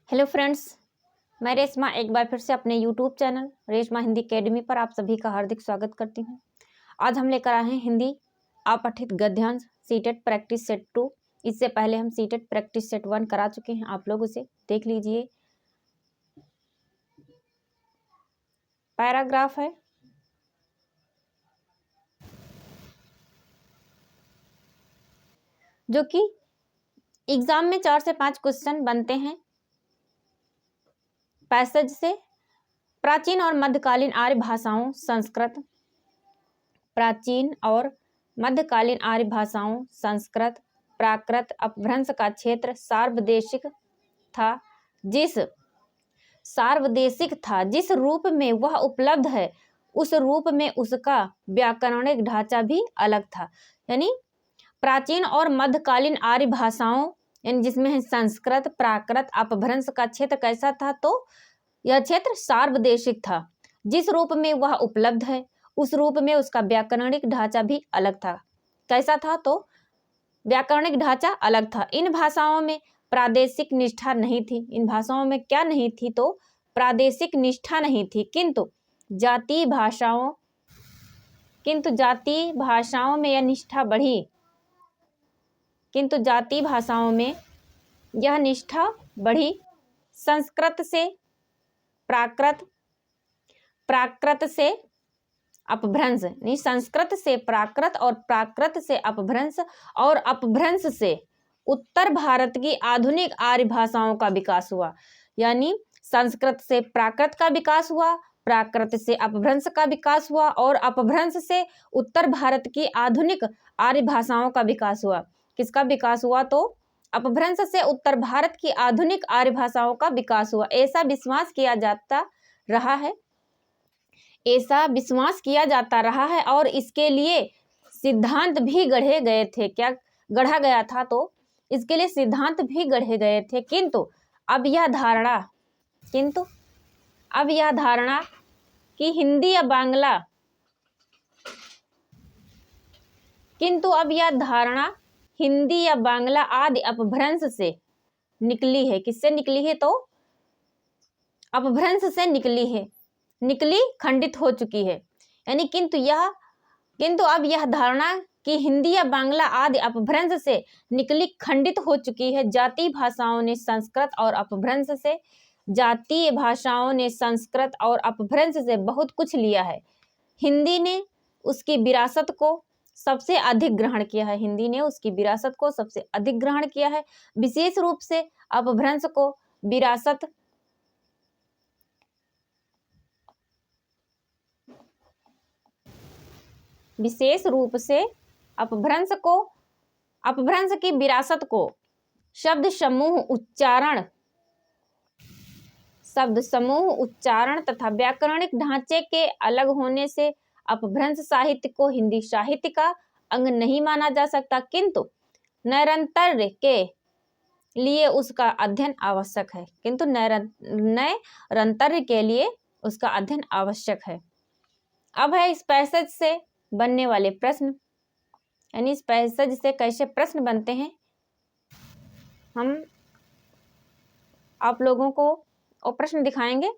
Hello friends, मैं रेशमा एक बार फिर से अपने YouTube channel Reshma Hindi academy पर आप सभी का हार्दिक स्वागत करती हूँ। आज हम लेकर आए हैं हिंदी अपठित गद्यांश सीटेट प्रैक्टिस सेट 2। इससे पहले हम सीटेट प्रैक्टिस सेट 1 करा चुके हैं, आप लोग उसे देख लीजिए। पैराग्राफ है जो कि एग्जाम में 4 से 5 क्वेश्चन बनते हैं। पैसेज से प्राचीन और मध्यकालीन आर्य भाषाओं संस्कृत, प्राचीन और मध्यकालीन आर्य भाषाओं संस्कृत प्राकृत अपभ्रंश का क्षेत्र सार्वदेशिक था जिस रूप में वह उपलब्ध है उस रूप में उसका व्याकरणिक ढांचा भी अलग था। यानी प्राचीन और मध्यकालीन आर्य भाषाओं यानी जिसमें है संस्कृत प्राकृत अपभ्रंश का क्षेत्र कैसा था, तो यह क्षेत्र सार्वदेशिक था। जिस रूप में वह उपलब्ध है उस रूप में उसका व्याकरणिक ढांचा भी अलग था। कैसा था, तो व्याकरणिक ढांचा अलग था। इन भाषाओं में प्रादेशिक निष्ठा नहीं थी। इन भाषाओं में क्या नहीं थी, तो प्रादेशिक निष्ठा नहीं थी, किंतु जातीय भाषाओं में यह निष्ठा बढ़ी। किंतु जातीय भाषाओं में यह निष्ठा बढ़ी। संस्कृत से प्राकृत, प्राकृत से अपभ्रंश, नहीं संस्कृत से प्राकृत और प्राकृत से अपभ्रंश और अपभ्रंश से उत्तर भारत की आधुनिक आर्य भाषाओं का विकास हुआ। यानी संस्कृत से प्राकृत का विकास हुआ, प्राकृत से अपभ्रंश का विकास हुआ और अपभ्रंश से उत्तर भारत की आधुनिक आर्य भाषाओं का विकास हुआ। किसका विकास हुआ, तो अपभ्रंश से उत्तर भारत की आधुनिक आर्य भाषाओं का विकास हुआ। ऐसा विश्वास किया जाता रहा है और इसके लिए सिद्धांत भी गढ़े गए थे। क्या गढ़ा गया था, तो इसके लिए सिद्धांत भी गढ़े गए थे। किंतु अब यह धारणा कि हिंदी या बांग्ला आदि अपभ्रंश से निकली है। किससे निकली है, तो अपभ्रंश से निकली खंडित हो चुकी है। यानी किंतु अब यह धारणा कि हिंदी या बांग्ला आदि अपभ्रंश से निकली खंडित हो चुकी है। जातीय भाषाओं ने संस्कृत और अपभ्रंश से बहुत कुछ लिया है। हिंदी ने उसकी विरासत को सबसे अधिक ग्रहण किया है। विशेष रूप से अपभ्रंश को अपभ्रंश की विरासत को शब्द समूह उच्चारण तथा व्याकरणिक ढांचे के अलग होने से अपभ्रंश साहित्य को हिंदी साहित्य का अंग नहीं माना जा सकता, किंतु नैरंतर्य के लिए उसका अध्ययन आवश्यक है। अब है इस पैसेज से बनने वाले प्रश्न, यानी इस पैसेज से कैसे प्रश्न बनते हैं, हम आप लोगों को और प्रश्न दिखाएंगे।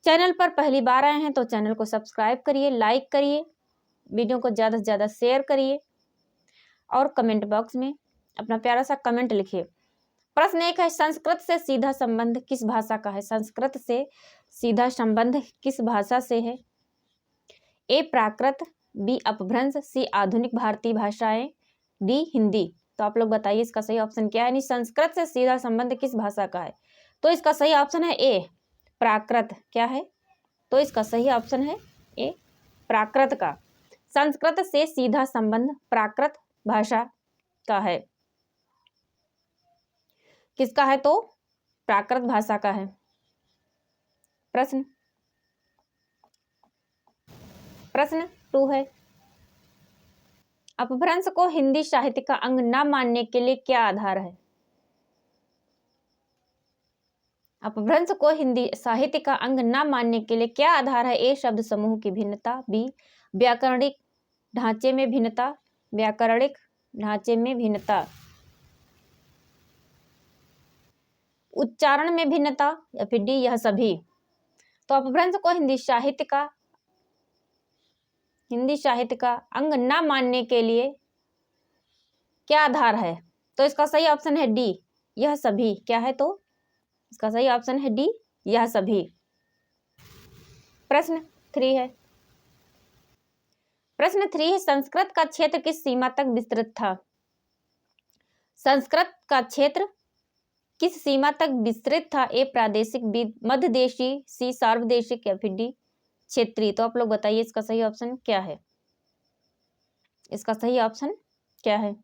चैनल पर पहली बार आए हैं तो चैनल को सब्सक्राइब करिए, लाइक करिए, वीडियो को ज़्यादा से ज़्यादा शेयर करिए और कमेंट बॉक्स में अपना प्यारा सा कमेंट लिखिए। प्रश्न 1 है, संस्कृत से सीधा संबंध किस भाषा का है? संस्कृत से सीधा संबंध किस भाषा से है? ए प्राकृत, बी अपभ्रंश, सी आधुनिक भारतीय भाषाएं, डी हिंदी। तो आप लोग बताइए इसका सही ऑप्शन क्या है। यानी संस्कृत से सीधा संबंध किस भाषा का है? तो इसका सही ऑप्शन है ए प्राकृत। क्या है? तो इसका सही ऑप्शन है ए प्राकृत का। संस्कृत से सीधा संबंध प्राकृत भाषा का है। किसका है? तो प्राकृत भाषा का है। प्रश्न 2 है, अपभ्रंश को हिंदी साहित्य का अंग न मानने के लिए क्या आधार है? अपभ्रंश को हिंदी साहित्य का अंग न मानने के लिए क्या आधार है? ए शब्द समूह की भिन्नता, बी व्याकरणिक ढांचे में भिन्नता, उच्चारण में भिन्नता या फिर डी यह सभी। तो अपभ्रंश को हिंदी साहित्य का अंग न मानने के लिए क्या आधार है? तो इसका सही ऑप्शन है डी यह सभी। क्या है? तो इसका सही ऑप्शन है डी यह सभी। प्रश्न 3 है। प्रश्न 3 है, संस्कृत का क्षेत्र किस सीमा तक विस्तृत था? संस्कृत का क्षेत्र किस सीमा तक विस्तृत था? ए प्रादेशिक, बी मध्य देशीय, सी सार्वदेशिक या फिर डी क्षेत्रीय। तो आप लोग बताइए इसका सही ऑप्शन क्या है? इसका सही ऑप्शन क्या है?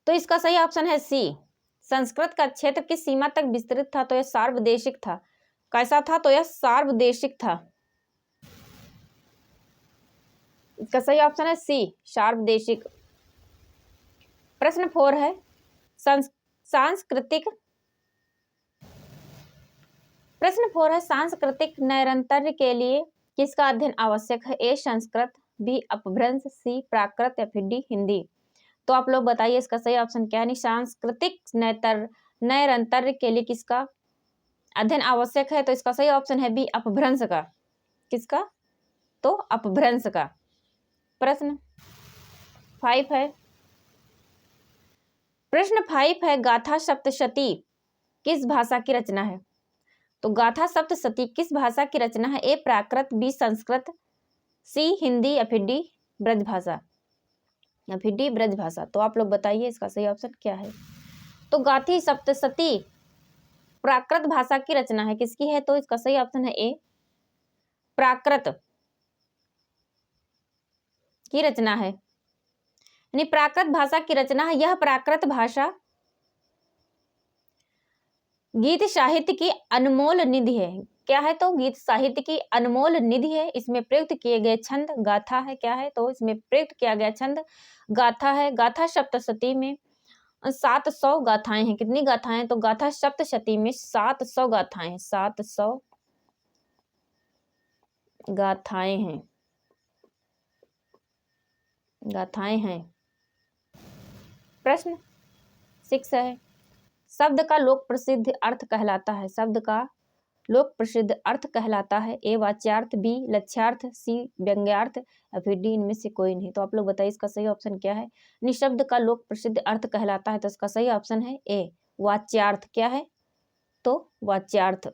तो इसका सही ऑप्शन है सी। संस्कृत का क्षेत्र किस सीमा तक विस्तृत था? तो यह सार्वदेशिक था। कैसा था? तो यह सार्वदेशिक था। इसका सही ऑप्शन है सी सार्वदेशिक। प्रश्न 4 है, सांस्कृतिक नैरंतर्य के लिए किसका अध्ययन आवश्यक है? ए संस्कृत, बी अपभ्रंश, सी प्राकृत या फिर डी हिंदी। तो आप लोग बताइए इसका सही ऑप्शन क्या है? सांस्कृतिक नैरंतर्य के लिए किसका अध्ययन आवश्यक है? तो इसका सही ऑप्शन है बी अपभ्रंश का। किसका? तो अपभ्रंश का। प्रश्न 5 है। प्रश्न 5 है, गाथा सप्तशती किस भाषा की रचना है? तो गाथा सप्तशती किस भाषा की रचना है? ए प्राकृत, बी संस्कृत, सी हिंदी या फिर डी ब्रजभाषा या फिर डी ब्रजभाषा। तो आप लोग बताइए इसका सही ऑप्शन क्या है? तो गाथी सप्तशती प्राकृत भाषा की रचना है। किसकी है? तो इसका सही ऑप्शन है ए प्राकृत की रचना है, यानी प्राकृत भाषा की रचना है। यह प्राकृत भाषा गीत साहित्य की अनमोल निधि है। क्या है? तो गीत साहित्य की अनमोल निधि है। इसमें प्रयुक्त किए गए छंद गाथा है। क्या है? तो इसमें प्रयुक्त किया गया छंद गाथा है। गाथा सप्तशती में 700 गाथाएं हैं। कितनी गाथाएं? तो गाथा सप्तशती में 700 गाथाएं हैं। 700 गाथाएं हैं। प्रश्न 6 है, शब्द का लोक प्रसिद्ध अर्थ कहलाता है। शब्द का लोक प्रसिद्ध अर्थ कहलाता है। ए वाच्यार्थ, बी लक्ष्यार्थ, सी व्यंग्यार्थ या फिर डी इनमें से कोई नहीं। तो आप लोग बताइए इसका सही ऑप्शन क्या है? निशब्द का लोक प्रसिद्ध अर्थ कहलाता है। तो इसका सही ऑप्शन है ए वाच्यार्थ। क्या है? तो वाच्यार्थ।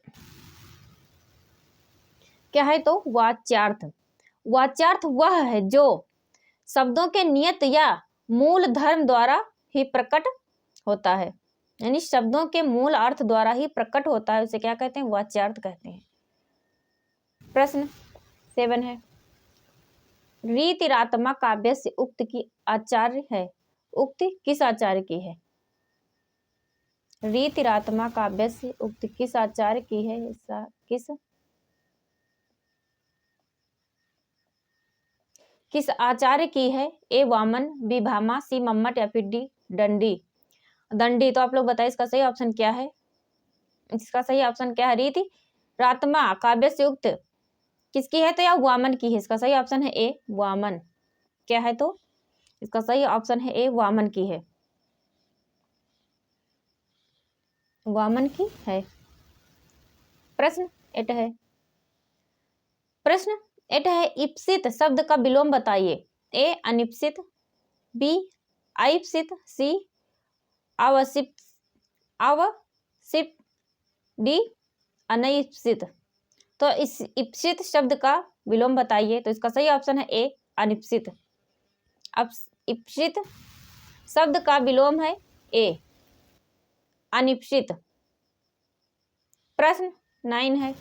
क्या है? तो वाच्यार्थ। वाच्यार्थ वह है जो शब्दों के नियत या मूल धर्म द्वारा ही प्रकट होता है, यानी शब्दों के मूल अर्थ द्वारा ही प्रकट होता है। उसे क्या कहते हैं? वाच्यार्थ कहते हैं। प्रश्न 7 है, रीतिरात्मा काव्य से उक्त की आचार्य है। उक्ति किस आचार्य की है? रीतिरात्मा काव्य से उक्त किस आचार्य की है? किस आचार्य की है? ए वामन, बी भामा, सी मम्मट या फिर डी दंडी। तो आप लोग बताइए इसका सही ऑप्शन क्या है? इसका सही ऑप्शन क्या है? रीति रात्मा काव्य से उक्त किसकी है? तो यह वामन की है। इसका सही ऑप्शन है ए वामन। क्या है? तो इसका सही ऑप्शन है ए वामन की है। वामन की है। प्रश्न 8 है। प्रश्न 8 है, इप्सित शब्द का विलोम बताइए। ए अनिप्सित, बी आइप्सित, सी अवसिप, डी अनइप्सित। तो इस इप्सित शब्द का विलोम बताइए। तो इसका सही ऑप्शन है ए अनिप्सित। अब इप्सित शब्द का विलोम है ए अनिप्सित। प्रश्न 9 है।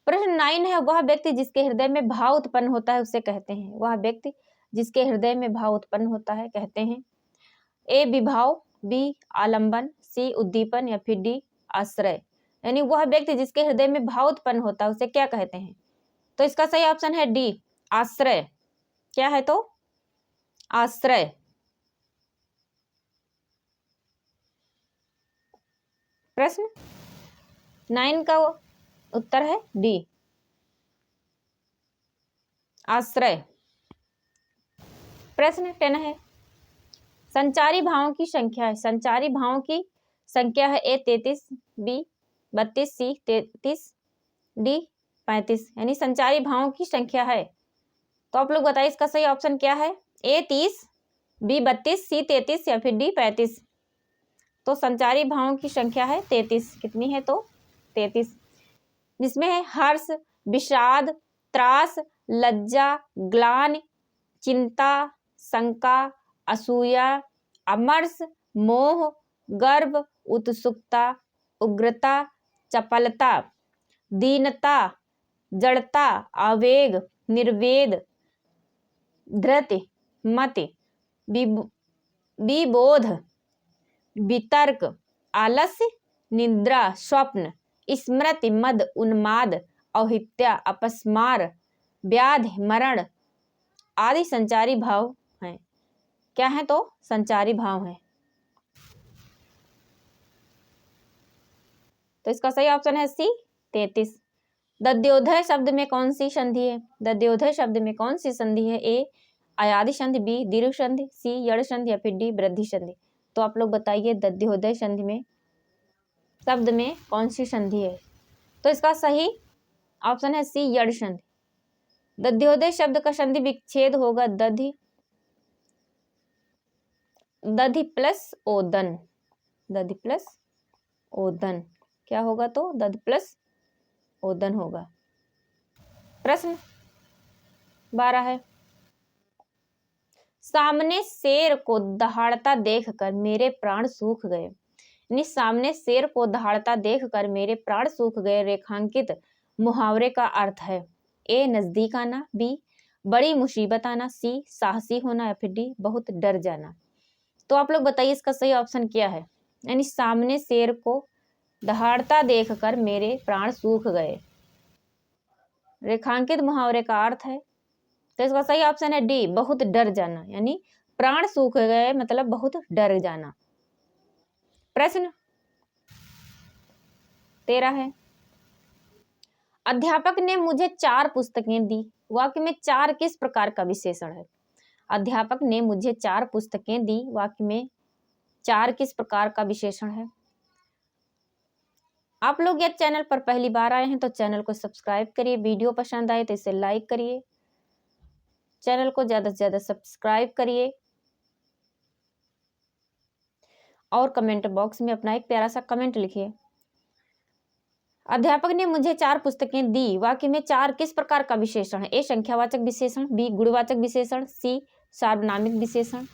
प्रश्न 9 है, वह व्यक्ति जिसके हृदय में भाव उत्पन्न होता है उसे कहते हैं। वह व्यक्ति जिसके हृदय में भाव उत्पन्न होता है कहते हैं। ए विभाव, बी आलंबन, सी उद्दीपन या फिर डी आश्रय। यानी वह व्यक्ति जिसके हृदय में भाव उत्पन्न होता है उसे क्या कहते हैं? तो इसका सही ऑप्शन है डी आश्रय। क्या है? तो आश्रय। प्रश्न 9 का उत्तर है डी आश्रय। प्रश्न 10 है, संचारी भावों की संख्या है। संचारी भावों की संख्या है ए 33, बी 32, सी 33, डी 35, यानी संचारी भावों की संख्या है। तो आप लोग बताइए इसका सही ऑप्शन क्या है, ए 30, बी 32, सी 33 या फिर डी 35। तो संचारी भावों की संख्या है 33। कितनी है तो 33, जिसमें है हर्ष, विषाद, त्रास, लज्जा, ग्लानि, चिंता, शंका, असूया, अमर्ष, मोह, गर्व, उत्सुकता, उग्रता, चपलता, दीनता, जड़ता, आवेग, निर्वेद, धृति, मति, विबोध, वितर्क, आलस्य, निद्रा, स्वप्न, स्मृति, मद, उन्माद, औहित्या, अपस्मार, व्याधि, मरण आदि संचारी भाव हैं। क्या है तो संचारी भाव है। तो इसका सही ऑप्शन है सी 33। दध्योदय शब्द में कौन सी संधि है? दध्योदय शब्द में कौन सी संधि है? ए अयादि संधि, बी दीर्घ संधि, सी यड़ संधि या फिर डी वृद्धि संधि। तो आप लोग बताइए दध्योदय संधि में शब्द में कौन सी संधि है? तो इसका सही ऑप्शन है सी यड़ संधि। दध्योदय शब्द का संधि विच्छेद होगा दधि, दधि प्लस ओदन, दधि प्लस ओदन। क्या होगा तो दधि प्लस ओदन होगा। प्रश्न 12 है, सामने शेर को दहाड़ता देखकर मेरे प्राण सूख गए। यानी सामने शेर को दहाड़ता देखकर मेरे प्राण सूख गए रेखांकित मुहावरे का अर्थ है ए नजदीक आना, बी बड़ी मुसीबत आना, सी साहसी होना या फिर डी बहुत डर जाना। तो आप लोग बताइए इसका सही ऑप्शन क्या है? यानी सामने शेर को दहाड़ता देखकर मेरे प्राण सूख गए, रेखांकित मुहावरे का अर्थ है। तो इसका सही ऑप्शन है डी बहुत डर जाना, यानी प्राण सूख गए मतलब बहुत डर जाना। प्रश्न 13 है, अध्यापक ने मुझे 4 पुस्तकें दी। वाक्य में 4 किस प्रकार का विशेषण है? अध्यापक ने मुझे 4 पुस्तकें दी, वाक्य में 4 किस प्रकार का विशेषण है? आप लोग यदि चैनल पर पहली बार आए हैं तो चैनल को सब्सक्राइब करिए, वीडियो पसंद आए तो इसे लाइक करिए, चैनल को ज्यादा से ज्यादा सब्सक्राइब करिए और कमेंट बॉक्स में अपना एक प्यारा सा कमेंट लिखिए। अध्यापक ने मुझे 4 पुस्तकें दी, वाक्य में 4 किस प्रकार का विशेषण है? ए संख्यावाचक विशेषण, बी गुणवाचक विशेषण, सी सार्वनामिक विशेषण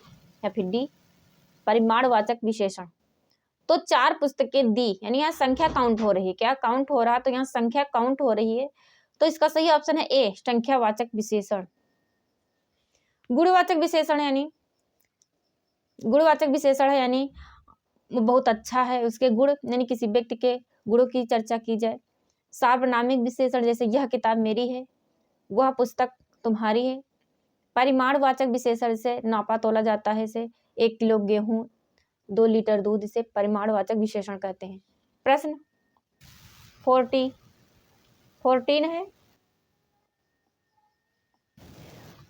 या फिर डी परिमाणवाचक विशेषण। तो 4 पुस्तकें दी यानी यहाँ संख्या काउंट हो रही है। क्या काउंट हो रहा है? तो यहाँ संख्या काउंट हो रही है। तो इसका सही ऑप्शन है ए संख्यावाचक विशेषण। गुणवाचक विशेषण यानी गुणवाचक विशेषण है यानी बहुत अच्छा है, उसके गुण यानी किसी व्यक्ति के गुणों की चर्चा की जाए। सार्वनामिक विशेषण जैसे यह किताब मेरी है, वह पुस्तक तुम्हारी है। परिमाणवाचक विशेषण से नापा तोला जाता है, इसे 1 किलो गेहूं 2 लीटर दूध, इसे परिमाणवाचक विशेषण कहते हैं। प्रश्न 14 है,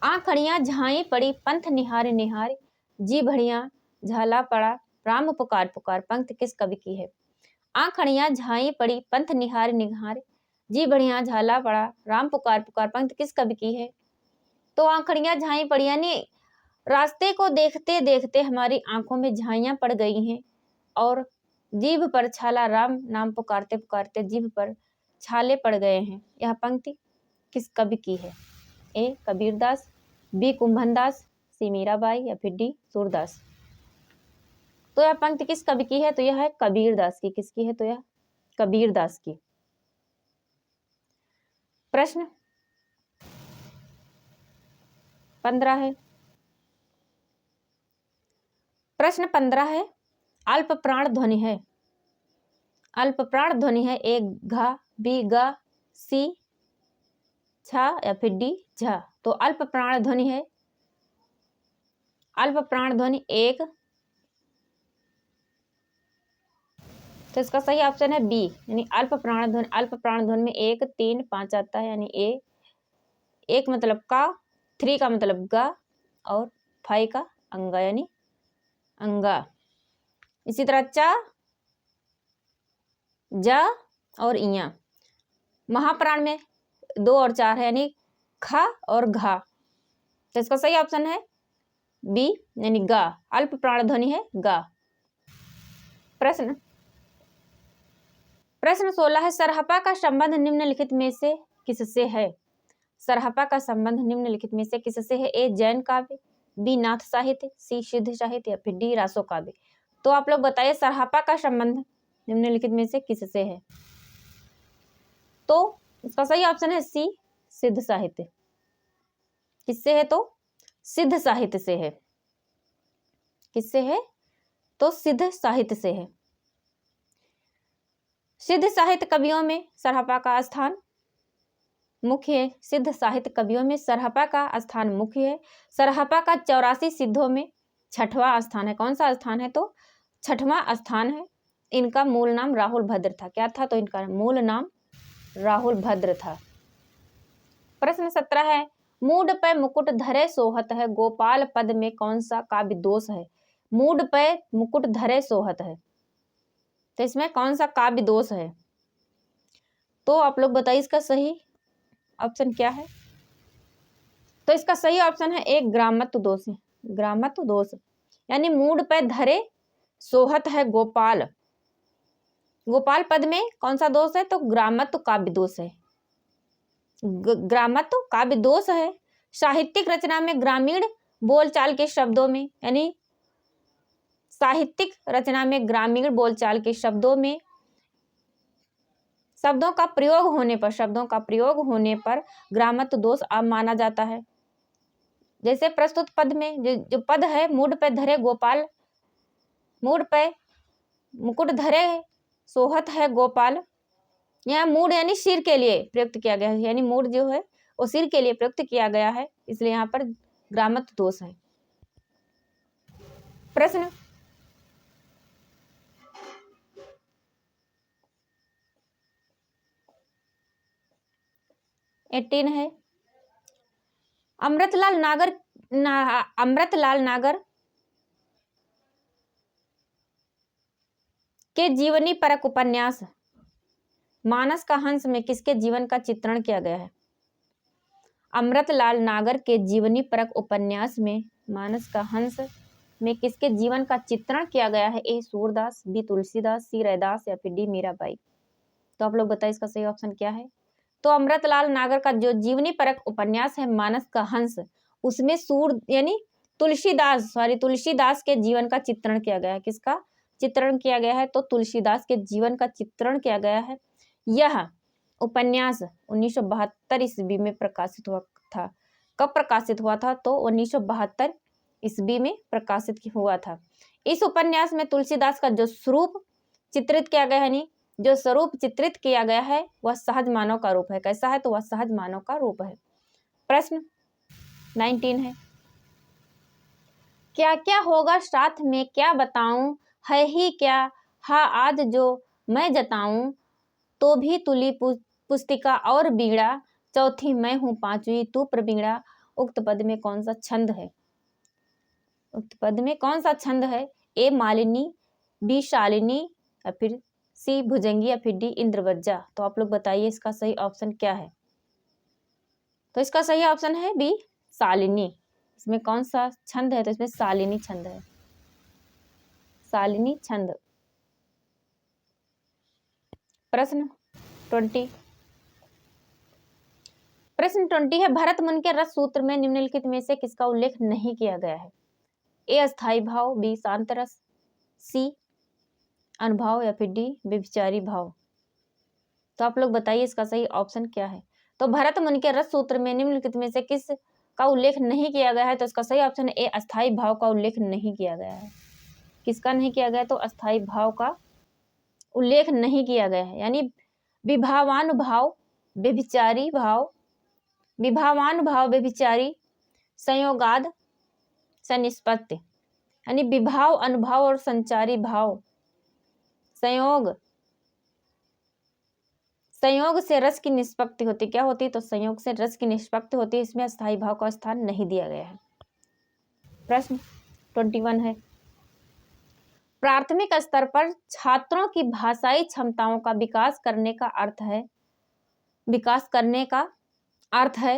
आंखड़ियां झाई पड़ी पंथ निहार निहार, जी भड़िया झाला पड़ा राम पुकार पुकार, पंक्ति किस कवि की है? आंखड़ियां झाई पड़ी पंथ निहार निहार, जी बढ़िया झाला पड़ा राम पुकार पुकार, पंक्ति किस कवि की है? तो आंखड़ियां झाई पड़ी यानी रास्ते को देखते देखते हमारी आंखों में झाइयां पड़ गई हैं और जीभ पर छाला राम नाम पुकारते पुकारते जीभ पर छाले पड़ गए हैं। यह पंक्ति किस कवि की है? ए कबीरदास, बी कुंभनदास, सी मीराबाई या फिर डी सूरदास। तो यह पंक्ति किस कवि की है? तो यह है कबीरदास की। किसकी है? तो यह कबीरदास की। प्रश्न 15 है, प्रश्न 15 है, अल्प प्राण ध्वनि है। अल्प प्राण ध्वनि है ए घा, बी गा, सी छा या फिर डी झा। तो अल्प प्राण ध्वनि है, अल्प प्राण ध्वनि 1। तो इसका सही ऑप्शन है बी यानी अल्प प्राण ध्वनि। अल्प प्राण ध्वनि में 1 3 5 आता है, यानी ए 1 मतलब का, 3 का मतलब गा और फाई का अंगा यानी अंगा। इसी तरह चा, जा और इया। महाप्राण में 2 और 4 है यानी खा और घा। तो इसका सही ऑप्शन है बी यानी गा। अल्प प्राण ध्वनि है गा। प्रश्न 16 है, सरहपा का संबंध निम्नलिखित में से किससे है? सरहपा का संबंध निम्नलिखित में से किससे है? ए जैन काव्य, बी नाथ साहित्य, सी सिद्ध साहित्य या फिर डी रासो काव्य। तो आप लोग बताइए सरहपा का संबंध निम्नलिखित में से किससे है? तो इसका सही ऑप्शन है सी सिद्ध साहित्य। किससे है? तो सिद्ध साहित्य से है। किससे है? तो सिद्ध साहित्य से है। सिद्ध साहित्य कवियों में सरहपा का स्थान मुख्य है। सिद्ध साहित्य कवियों में सरहपा का स्थान मुख्य है। सरहपा का 84 सिद्धों में 6वां स्थान है। कौन सा स्थान है? तो 6वां स्थान है। इनका मूल नाम राहुल भद्र था। क्या था? तो इनका मूल नाम राहुल भद्र था। प्रश्न 17 है, मूड पे मुकुट धरे सोहत है, गोपाल पद में कौन सा काव्य दोष है? मूड पे मुकुट धरे सोहत है, तो इसमें कौन सा काव्य दोष है? तो आप लोग बताइए इसका सही ऑप्शन क्या है? तो इसका सही ऑप्शन है एक ग्रामत्व दोष है। ग्रामत्व दोष यानी मूड पे धरे सोहत है गोपाल। गोपाल पद में कौन सा दोष है? तो ग्रामत्व काव्य दोष है। ग्रामत्व काव्य दोष है। साहित्यिक रचना में ग्रामीण बोलचाल के शब्दों में यानी साहित्यिक रचना में ग्रामीण बोलचाल के शब्दों में शब्दों का प्रयोग होने पर ग्रामत्व दोष अब माना जाता है। जैसे प्रस्तुत पद में जो पद है, मूड पे धरे गोपाल, मूड पे मुकुट धरे सोहत है गोपाल, यहाँ मूड यानी सिर के लिए प्रयुक्त किया गया है, यानी मूड जो है वो सिर के लिए प्रयुक्त किया गया है, इसलिए यहाँ पर ग्रामत्व दोष है। प्रश्न 18 है, अमृतलाल नागर के जीवनी परक उपन्यास मानस का हंस में किसके जीवन का चित्रण किया गया है? अमृतलाल नागर के जीवनी परक उपन्यास में मानस का हंस में किसके जीवन का चित्रण किया गया है? ए सूरदास, बी तुलसीदास, सी रैदास या फिर डी मीराबाई। तो आप लोग बताइए इसका सही ऑप्शन क्या है? तो अमृतलाल नागर का जो जीवनी परक उपन्यास है मानस का हंस, उसमें यानी तुलसीदास के जीवन का चित्रण किया गया है। किसका चित्रण किया गया है? तो तुलसीदास के जीवन का चित्रण किया गया है। यह उपन्यास 1972 ईस्वी में प्रकाशित हुआ था। कब प्रकाशित हुआ था? तो 1972 ईस्वी में प्रकाशित हुआ था। इस उपन्यास में तुलसीदास का जो स्वरूप चित्रित किया गया है, नहीं जो स्वरूप चित्रित किया गया है वह सहज मानव का रूप है। कैसा है? तो वह सहज मानव का रूप है। प्रश्न 19 है, क्या क्या होगा साथ में क्या बताऊं, है ही क्या हाँ आज जो मैं जताऊं, तो भी तुली पुस्तिका और बीड़ा, चौथी मैं हूं पांचवी तू प्रवीणा। उक्त पद में कौन सा छंद है? उक्त पद में कौन सा छंद है? ए मालिनी, बी शालिनी या फिर सी भुजंगी या फिर डी इंद्रवज्जा। तो आप लोग बताइए इसका सही ऑप्शन क्या है? तो इसका सही ऑप्शन है बी शालिनी। इसमें कौन सा छंद है? तो इसमें शालिनी छंद है। शालिनी छंद। प्रश्न 20 है, भरत मुनि के रस सूत्र में निम्नलिखित में से किसका उल्लेख नहीं किया गया है? ए अस्थाई भाव, बी शांत रस, सी अनुभाव या फिर डी व्यभिचारी भाव। तो आप लोग बताइए इसका सही ऑप्शन क्या है? तो भरत मुनि के रस सूत्र में निम्नलिखित में से किस का उल्लेख नहीं किया गया है? तो इसका सही ऑप्शन ए अस्थाई भाव का उल्लेख नहीं किया गया है। किसका नहीं किया गया? तो अस्थाई भाव का उल्लेख नहीं किया गया है। यानी विभावानुभाव, व्यभिचारी भाव, विभावानुभाव व्यभिचारी, संयोगाद, सनिष्पत्ति, यानी विभाव, अनुभाव और संचारी भाव, संयोग से रस की निष्पत्ति होती। क्या होती? तो संयोग से रस की निष्पत्ति होती है। इसमें अस्थाई भाव का स्थान नहीं दिया गया है। प्रश्न 21 है, प्राथमिक स्तर पर छात्रों की भाषाई क्षमताओं का विकास करने का अर्थ है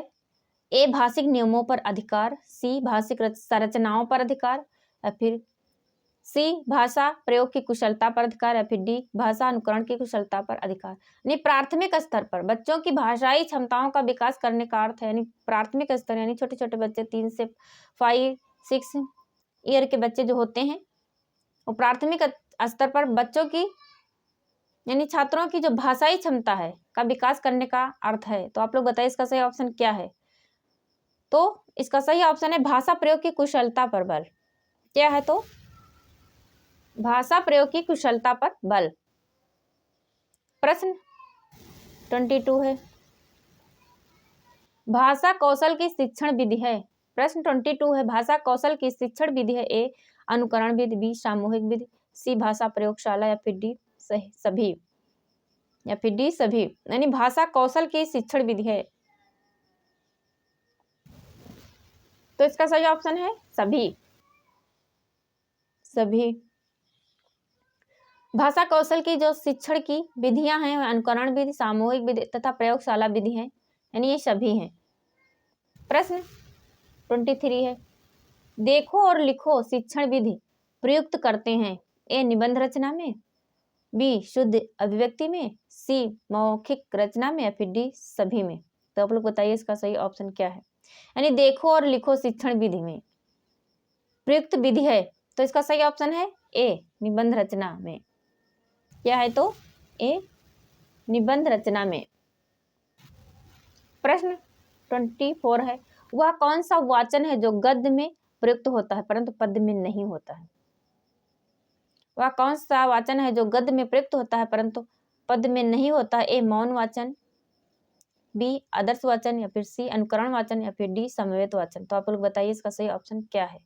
ए भाषिक नियमों पर अधिकार, सी भाषिक संरचनाओं पर अधिकार, या फिर सी भाषा प्रयोग की कुशलता पर अधिकार, या फिर डी भाषा अनुकरण की कुशलता पर अधिकार। यानी प्राथमिक स्तर पर बच्चों की भाषाई क्षमताओं का विकास करने का अर्थ है, यानी प्राथमिक स्तर यानी छोटे छोटे बच्चे 3 से 5-6 ईयर के बच्चे जो होते हैं, वो प्राथमिक स्तर पर बच्चों की यानी छात्रों की जो भाषाई क्षमता है का विकास करने का अर्थ है। तो आप लोग बताइए इसका सही ऑप्शन क्या है। तो इसका सही ऑप्शन है भाषा प्रयोग की कुशलता पर बल। क्या है? तो भाषा प्रयोग की कुशलता पर बल। प्रश्न 22 है, भाषा कौशल की शिक्षण विधि है। प्रश्न 22 है, भाषा कौशल की शिक्षण विधि है ए अनुकरण विधि, बी सामूहिक विधि, सी भाषा प्रयोगशाला, या फिर डी सभी, या फिर डी सभी। यानी भाषा कौशल की शिक्षण विधि है, तो इसका सही ऑप्शन है सभी। भाषा कौशल की जो शिक्षण की विधियां हैं अनुकरण विधि, सामूहिक विधि तथा प्रयोगशाला विधि हैं, यानी ये सभी हैं। प्रश्न 23 है, देखो और लिखो शिक्षण विधि प्रयुक्त करते हैं ए निबंध रचना में, बी शुद्ध अभिव्यक्ति में, सी मौखिक रचना में, या फिर डी सभी में। तो आप लोग बताइए इसका सही ऑप्शन क्या है। यानी देखो और लिखो शिक्षण विधि में प्रयुक्त विधि है, तो इसका सही ऑप्शन है ए निबंध रचना में। क्या है? तो ए निबंध रचना में। प्रश्न 24 है, वह कौन सा वाचन है जो गद्य में प्रयुक्त होता है परंतु पद्य में नहीं होता है। वह कौन सा वाचन है जो गद्य में प्रयुक्त होता है परंतु पद्य में नहीं होता है। ए मौन वाचन, बी आदर्श वाचन, या फिर सी अनुकरण वाचन, या फिर डी समवेत वाचन। तो आप लोग बताइए इसका सही ऑप्शन क्या है।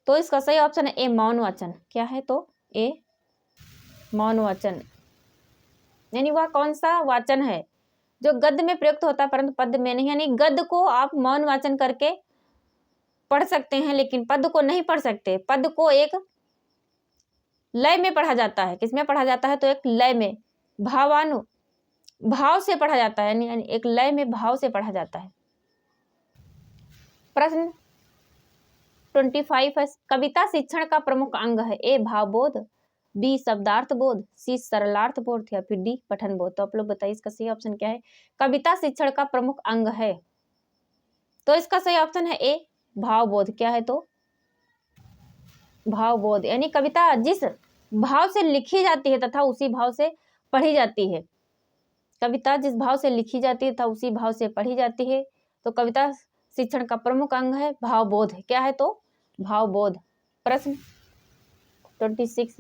तो इसका सही ऑप्शन है ए मौन वाचन। क्या है? तो ए मौन वाचन। यानी वह कौन सा वाचन है जो गद्य में प्रयुक्त होता है परंतु पद्य में नहीं। यानी गद्य को आप मौन वाचन करके पढ़ सकते हैं लेकिन पद्य को नहीं पढ़ सकते। पद्य को एक लय में पढ़ा जाता है। किसमें पढ़ा जाता है? तो एक लय में, भाव से पढ़ा जाता है, यानी एक लय में भाव से पढ़ा जाता है। प्रश्न 25 है, कविता शिक्षण का प्रमुख अंग है ए भावबोध, बी शब्दार्थ बोध, सी सरलार्थ बोध, या फिर डी पठन बोध। तो आप लोग बताइए इसका सही ऑप्शन क्या है। कविता शिक्षण का प्रमुख अंग है, तो इसका सही ऑप्शन है ए भावबोध। क्या है? तो भावबोध, यानी कविता जिस भाव से लिखी जाती है तथा उसी भाव से पढ़ी जाती है। कविता जिस भाव से लिखी जाती है तथा उसी भाव से पढ़ी जाती है, तो कविता शिक्षण का प्रमुख अंग है भावबोध। क्या है? तो भावबोध। प्रश्न 26,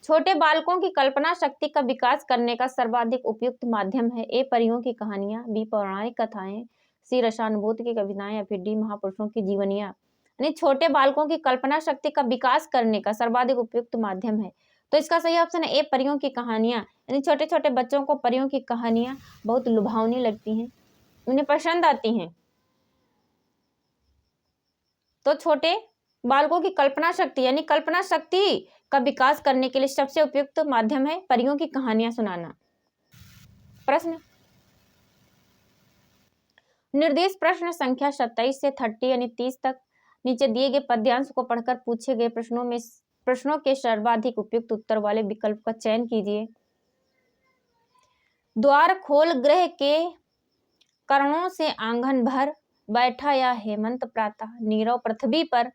छोटे बालकों की कल्पना शक्ति का विकास करने का सर्वाधिक उपयुक्त माध्यम है ए परियों की कहानियां, बी पौराणिक कथाएं, सी रसानुभूति की कविताएं, या फिर डी महापुरुषों की जीवनियां। यानी छोटे बालकों की कल्पना शक्ति का विकास करने का सर्वाधिक उपयुक्त माध्यम है, तो इसका सही ऑप्शन है ए परियों की कहानियां। यानी छोटे छोटे बच्चों को परियों की कहानियां बहुत लुभावनी लगती हैं, उन्हें पसंद आती हैं। तो छोटे बालकों की कल्पना शक्ति यानी कल्पना शक्ति का विकास करने के लिए सबसे उपयुक्त माध्यम है परियों की कहानियां सुनाना। प्रश्न निर्देश प्रश्न संख्या 27 से 30 यानी 30 तक नीचे दिए गए पद्यांश को पढ़कर पूछे गए प्रश्नों के सर्वाधिक उपयुक्त उत्तर वाले विकल्प का चयन कीजिए। द्वार खोल गृह के कर्णों से आंगन भर, बैठा या हेमंत प्रातः नीरव पृथ्वी पर,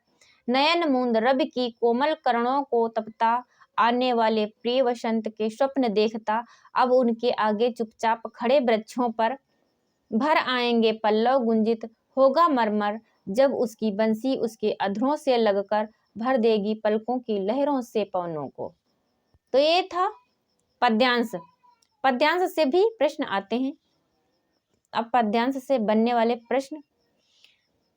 नयन मूंद रवि की कोमल करणों को तपता, आने वाले प्रिय वसंत के स्वप्न देखता, अब उनके आगे चुपचाप खड़े वृक्षों पर, भर आएंगे पल्लव गुंजित होगा मरमर, जब उसकी बंसी उसके अधरों से लगकर भर देगी पलकों की लहरों से पवनों को। तो ये था पद्यांश। पद्यांश से भी प्रश्न आते हैं। अब पद्यांश से बनने वाले प्रश्न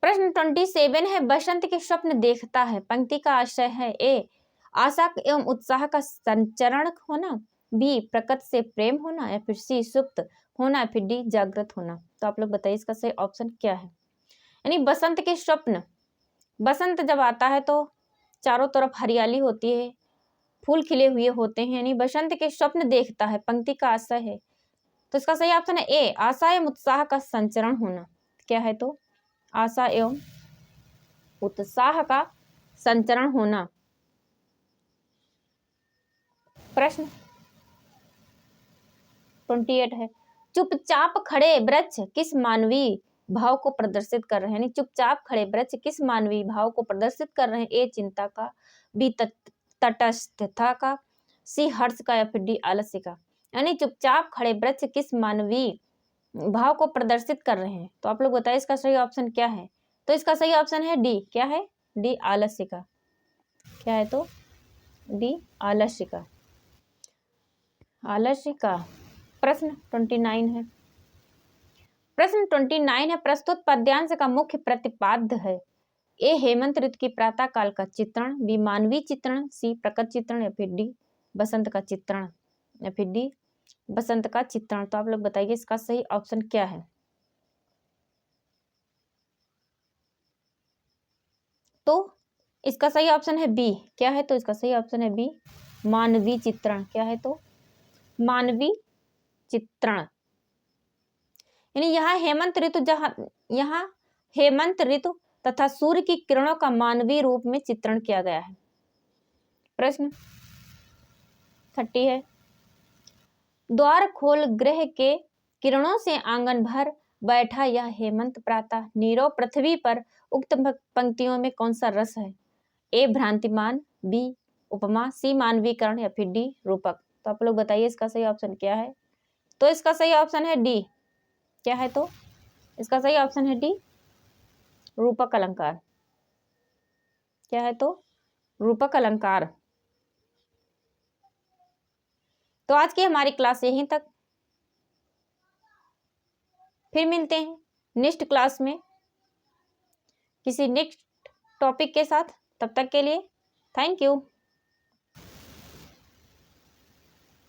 27 है, बसंत के स्वप्न देखता है। पंक्ति का आशय है ए आशा एवं उत्साह का संचरण होना, बी प्रकृति से प्रेम होना, या फिर सी सुप्त होना, या फिर डी जागृत होना। तो आप लोग बताइए इसका सही ऑप्शन क्या है। यानी बसंत के स्वप्न, बसंत जब आता है तो चारों तरफ हरियाली होती है, फूल खिले हुए होते हैं, यानी बसंत के स्वप्न देखता है, पंक्ति का आशय है। तो इसका सही ऑप्शन है ए, आशा एवं उत्साह का संचरण होना। क्या है तो आशा एवं उत्साह का संचरण होना। प्रश्न 28 है, चुपचाप खड़े वृक्ष किस मानवीय भाव को प्रदर्शित कर रहे हैं? चुपचाप खड़े वृक्ष किस मानवीय भाव को प्रदर्शित कर रहे हैं? ए चिंता का, बी तटस्थता का, सी हर्ष का, या फिर डी आलस्य का। यानी चुपचाप खड़े वृक्ष किस मानवीय भाव को प्रदर्शित कर रहे हैं? तो आप लोग बताइए इसका सही ऑप्शन क्या है? तो इसका सही ऑप्शन है डी। क्या है? डी आलस्य का। क्या है तो डी आलस्य का। आलस्य का। प्रश्न 29 है। प्रश्न 29 है, प्रस्तुत पद्यांश का मुख्य प्रतिपाद्य है? ए हेमंत ऋतु की प्रातः काल का चित्रण, बी मानवीय चित्रण, सी प्रकट चित्रण, या फिर डी बसंत का चित्रण, या फिर डी बसंत का चित्रण। तो आप लोग बताइए इसका सही ऑप्शन क्या है? तो इसका सही ऑप्शन है बी। क्या है तो इसका सही ऑप्शन है बी मानवीय चित्रण। क्या है तो मानवीय चित्रण। यानी यहाँ हेमंत ऋतु तथा सूर्य की किरणों का मानवीय रूप में चित्रण किया गया है। प्रश्न 30 है, द्वार खोल गृह के किरणों से आंगन भर बैठा यह हेमंत प्रातः नीरव पृथ्वी पर उक्त पंक्तियों में कौन सा रस है? ए भ्रांतिमान, बी उपमा, सी मानवीकरण, या फिर डी रूपक। तो आप लोग बताइए इसका सही ऑप्शन क्या है? तो इसका सही ऑप्शन है डी। क्या है तो इसका सही ऑप्शन है डी रूपक अलंकार। क्या है तो रूपक अलंकार। तो आज की हमारी क्लास यहीं तक, फिर मिलते हैं नेक्स्ट क्लास में किसी नेक्स्ट टॉपिक के साथ। तब तक के लिए थैंक यू।